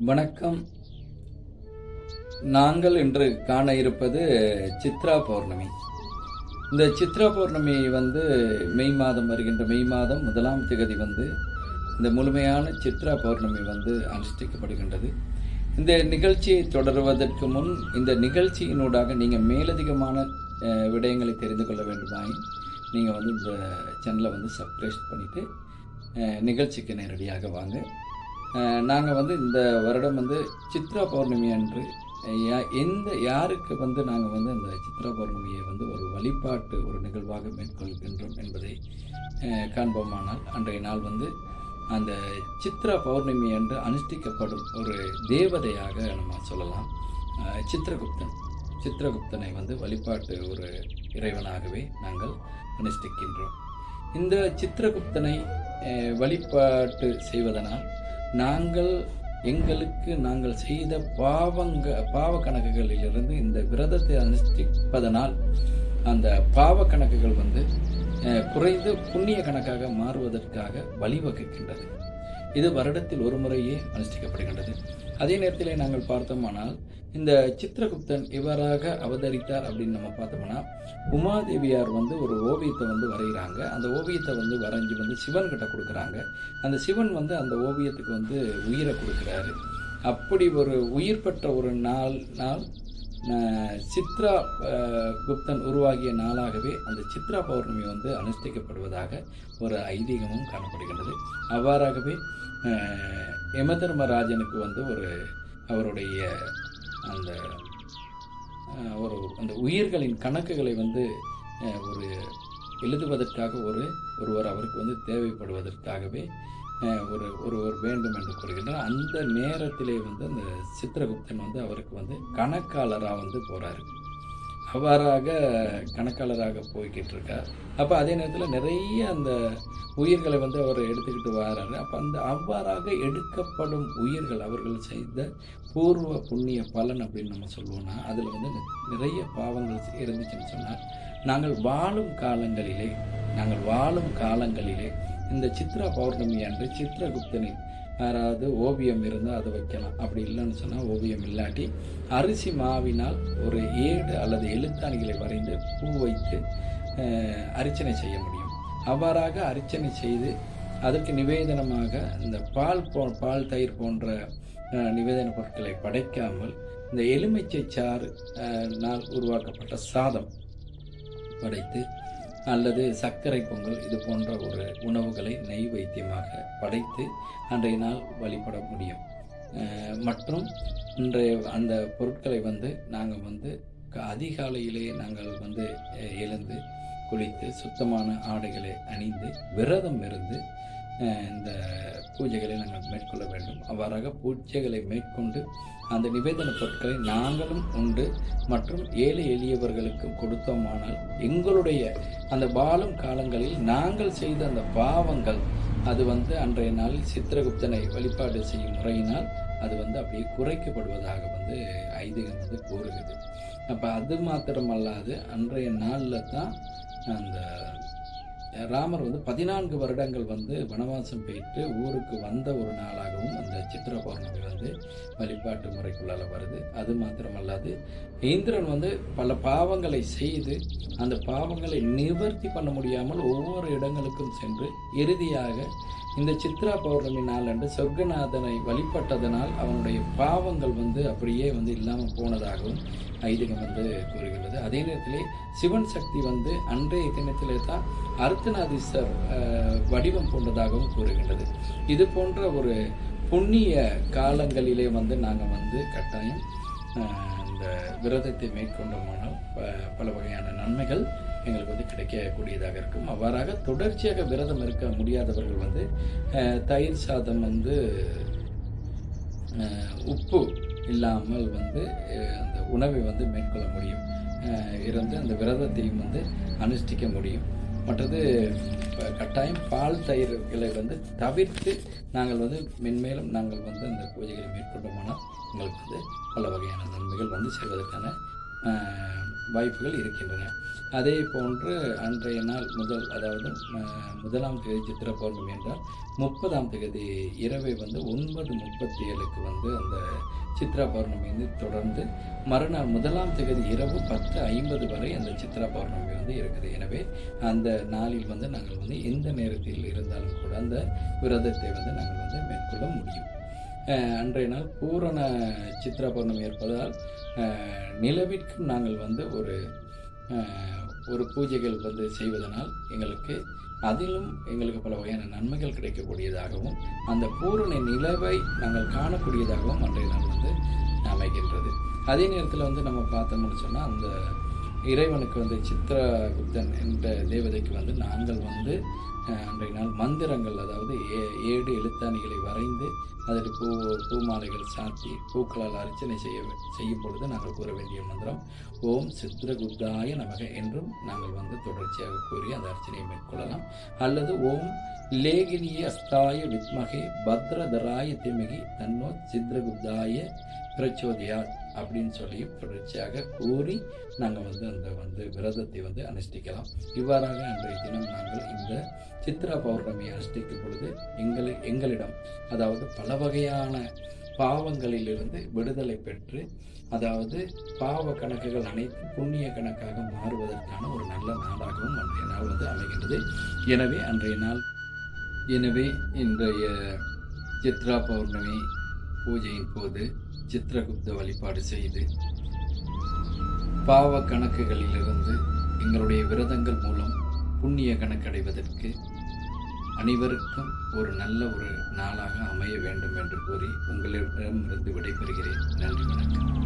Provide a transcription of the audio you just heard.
வணக்கம். நாங்கள் இன்று காண இருப்பது சித்ரா பௌர்ணமி. இந்த சித்ரா பௌர்ணமி மெய் மாதம் வருகின்ற மெய் மாதம் 1ஆம் திகதி இந்த முழுமையான சித்ரா பௌர்ணமி அனுஷ்டிக்கப்படுகின்றது. இந்த நிகழ்ச்சியை தொடருவதற்கு முன் இந்த நிகழ்ச்சியினூடாக நீங்கள் மேலதிகமான விடயங்களை தெரிந்து கொள்ள வேண்டுமாயின் நீங்கள் இந்த சேனலை சப்ஸ்கிரைப் பண்ணிவிட்டு நிகழ்ச்சிக்கு நேரடியாக வாங்க. நாங்கள் இந்த வருடம் சித்ரா பௌர்ணமி அன்று யாருக்கு நாங்கள் இந்த சித்ரா பௌர்ணமியை ஒரு வழிபாட்டு ஒரு நிகழ்வாக மேற்கொள்கின்றோம் என்பதை காண்போமானால், அன்றைய நாள் அந்த சித்ரா பௌர்ணமி அன்று அனுஷ்டிக்கப்படும் ஒரு தேவதையாக நம்ம சொல்லலாம். சித்திரகுப்தனை வழிபாட்டு ஒரு இறைவனாகவே நாங்கள் அனுஷ்டிக்கின்றோம். இந்த சித்திரகுப்தனை வழிபாட்டு செய்வதனால் நாங்கள் செய்த பாவ கணக்குகளிலிருந்து இந்த விரதத்தை அனுஷ்டிப்பதனால் அந்த பாவ கணக்குகள் குறைந்து புண்ணிய கணக்காக மாறுவதற்காக வழிவகுக்கின்றது. இது வருடத்தில் ஒரு முறையே அனுஷ்டிக்கப்படுகின்றது. அதே நேரத்திலே நாங்கள் பார்த்தோமானால், இந்த சித்திரகுப்தன் இவராக அவதரித்தார் அப்படின்னு நம்ம பார்த்தோம்னா, உமாதேவியார் ஒரு ஓவியத்தை வரைகிறாங்க. அந்த ஓவியத்தை வரைஞ்சி சிவன் கிட்ட கொடுக்குறாங்க. அந்த சிவன் அந்த ஓவியத்துக்கு உயிரை கொடுக்குறாரு. அப்படி ஒரு உயிர் பெற்ற ஒரு நாள் சித்ரா குப்தன் உருவாகிய நாளாகவே அந்த சித்ரா பௌர்ணமி அனுஷ்டிக்கப்படுவதாக ஒரு ஐதீகமும் காணப்படுகின்றது. அவ்வாறாகவே யமதர்மராஜனுக்கு அவருடைய அந்த உயிர்களின் கணக்குகளை ஒரு எழுதுவதற்காக ஒருவர் அவருக்கு தேவைப்படுவதற்காகவே ஒருவர் வேண்டும் என்று கூறுகின்றார். அந்த நேரத்திலே அந்த சித்திரகுப்தன் அவருக்கு கணக்காளராக போகிறாரு. அவ்வாறாக கணக்காளராக போய்கிட்டு இருக்கார். அப்போ அதே நேரத்தில் நிறைய அந்த உயிர்களை அவர் எடுத்துக்கிட்டு வராரு. அப்போ அவ்வாறாக எடுக்கப்படும் உயிர்கள் அவர்கள் செய்த பூர்வ புண்ணிய பலன் அப்படின்னு நம்ம சொல்லுவோம்னா, அதில் நிறைய பாவங்கள் இருந்துச்சுன்னு சொன்னால், நாங்கள் வாழும் காலங்களிலே இந்த சித்ரா பௌர்ணமி அன்று சித்திரகுப்தனின் யாராவது ஓவியம் இருந்தால் அதை வைக்கலாம். அப்படி இல்லைன்னு சொன்னால், ஓவியம் இல்லாட்டி அரிசி மாவினால் ஒரு ஏடு அல்லது எழுத்தாணிகளை வரைந்து பூ வைத்து அர்ச்சனை செய்ய முடியும். அவ்வாறாக அர்ச்சனை செய்து அதற்கு நிவேதனமாக இந்த பால் தயிர் போன்ற நிவேதன பொருட்களை படைக்காமல் இந்த எலுமிச்சை சாறு உருவாக்கப்பட்ட சாதம் படைத்து அல்லது சர்க்கரை பொங்கல் இது போன்ற ஒரு உணவுகளை நெய்வேத்தியமாக படைத்து அன்றைய நாள் வழிபட முடியும். மற்றும் இன்றைய அந்த பொருட்களை நாங்கள் அதிகாலையிலே நாங்கள் எழுந்து குளித்து சுத்தமான ஆடைகளை அணிந்து விரதம் இருந்து இந்த பூஜைகளை நாங்கள் மேற்கொள்ள வேண்டும். அவ்வாறாக பூஜைகளை மேற்கொண்டு அந்த நிவேதன பொருட்களை நாங்களும் உண்டு மற்றும் ஏழை எளியவர்களுக்கும் கொடுத்தோமானால், எங்களுடைய அந்த வாழும் காலங்களில் நாங்கள் செய்த அந்த பாவங்கள் அது அன்றைய நாளில் சித்திரகுப்தனை வழிபாடு செய்யும் முறையினால் அது அப்படியே குறைக்கப்படுவதாக ஐதீகம் கூறுகிறது. அப்போ அது மாத்திரமல்லாது, அன்றைய நாளில் தான் அந்த ராமர் 14 வருடங்கள் வனவாசம் போயிட்டு ஊருக்கு வந்த ஒரு நாளாகவும் அந்த சித்ரா பௌர்ணமி வழிபாட்டு முறைக்குள்ளால வருது. அது மாத்திரமல்லாது, இந்திரன் பல பாவங்களை செய்து அந்த பாவங்களை நிவர்த்தி பண்ண முடியாமல் ஒவ்வொரு இடங்களுக்கும் சென்று இறுதியாக இந்த சித்ரா பௌர்ணமி நாள் அன்று சொர்க்கநாதனை வழிபட்டதனால் அவனுடைய பாவங்கள் அப்படியே இல்லாமல் போனதாகவும் ஐதீகம் கூறுகின்றது. அதே நேரத்திலே சிவன் சக்தி அன்றைய தினத்திலே தான் அர்த்தநாதீஸ்வர் வடிவம் போன்றதாகவும் கூறுகின்றது. இது போன்ற ஒரு புண்ணிய காலங்களிலே நாங்கள் கட்டாயம் இந்த விரதத்தை மேற்கொண்டோமானால் பல வகையான நன்மைகள் எங்களுக்கு கிடைக்கக்கூடியதாக இருக்கும். அவ்வாறாக தொடர்ச்சியாக விரதம் இருக்க முடியாதவர்கள் தயிர் சாதம் உப்பு இல்லாமல் அந்த உணவை மேற்கொள்ள முடியும். இருந்து அந்த விரதத்தையும் அனுஷ்டிக்க முடியும். மற்றது கட்டாயம் பால் தயிர்களை தவிர்த்து நாங்கள் மென்மேலும் நாங்கள் அந்த பூஜைகளை மேற்கொண்டோமானால் எங்களுக்கு பல வகையான நன்மைகள் செய்வதற்கான வாய்ப்புகள் இருக்கின்றன. அதே போன்று அன்றைய நாள் அதாவது முதலாம் தேதி சித்திரை பௌர்ணமி என்றால் 30ஆம் தேதி இரவே 9:37க்கு அந்த சித்ரா பௌர்ணமி தொடர்ந்து மறுநாள் 1ஆம் தேதி இரவு 10:50 வரை அந்த சித்ரா பௌர்ணமி இருக்குது. எனவே அந்த நாளில் நாங்கள் எந்த நேரத்தில் இருந்தாலும் கூட அந்த விரதத்தை நாங்கள் மேற்கொள்ள முடியும். அன்றைய நாள் பூரண சித்ரா பௌர்ணமி இருப்பதால் நிலவிற்கும் நாங்கள் ஒரு பூஜைகள் செய்வதனால் எங்களுக்கு பல வகையான நன்மைகள் கிடைக்கக்கூடியதாகவும் அந்த பூரண நிலவை நாங்கள் காணக்கூடியதாகவும் அன்றைய நாள் அமைகின்றது. அதே நேரத்தில் நம்ம பார்த்தோம்னு சொன்னால் அந்த இறைவனுக்கு சித்ரகுப்தன் என்ற தேவதைக்கு நாங்கள் அன்றைய நாள் மந்திரங்கள், அதாவது 7 எழுத்தாணிகளை வரைந்து அதில் பூமாலைகள் சாத்தி பூக்களால் அர்ச்சனை செய்யும் பொழுது நாங்கள் கூற வேண்டிய மந்திரம் ஓம் சித்ரகுப்தாய நமக என்றும் நாங்கள் தொடர்ச்சியாக கூறி அந்த அர்ச்சனையை மேற்கொள்ளலாம். அல்லது ஓம் லேகினிய அஸ்தாய வித்மகே பத்ரதராய திமகி தன்னோ சித்ரகுப்தாய பிரச்சோதியா அப்படின்னு சொல்லி தொடர்ச்சியாக கூறி நாங்கள் அந்த விரதத்தை அனுஷ்டிக்கலாம். இவ்வாறாக அன்றைய தினம் நாங்கள் இந்த சித்ரா பௌர்ணமியை அனுஷ்டிக்கும் பொழுது எங்களிடம் அதாவது பல வகையான பாவங்களிலிருந்து விடுதலை பெற்று, அதாவது பாவ கணக்குகள் அனைத்தும் புண்ணிய கணக்காக மாறுவதற்கான ஒரு நல்ல நாளாகவும் அன்றைய நாள் அமைகின்றது. எனவே இன்றைய சித்ரா பௌர்ணமி பூஜையின் போது சித்ரகுப்த வழிபாடு செய்து பாவ கணக்குகளிலிருந்து எங்களுடைய விரதங்கள் மூலம் புண்ணிய கணக்கடைவதற்கு அனைவருக்கும் ஒரு நல்ல நாளாக அமைய வேண்டும் என்று கூறி உங்களிடமிருந்து விடைபெறுகிறேன். நன்றி, வணக்கம்.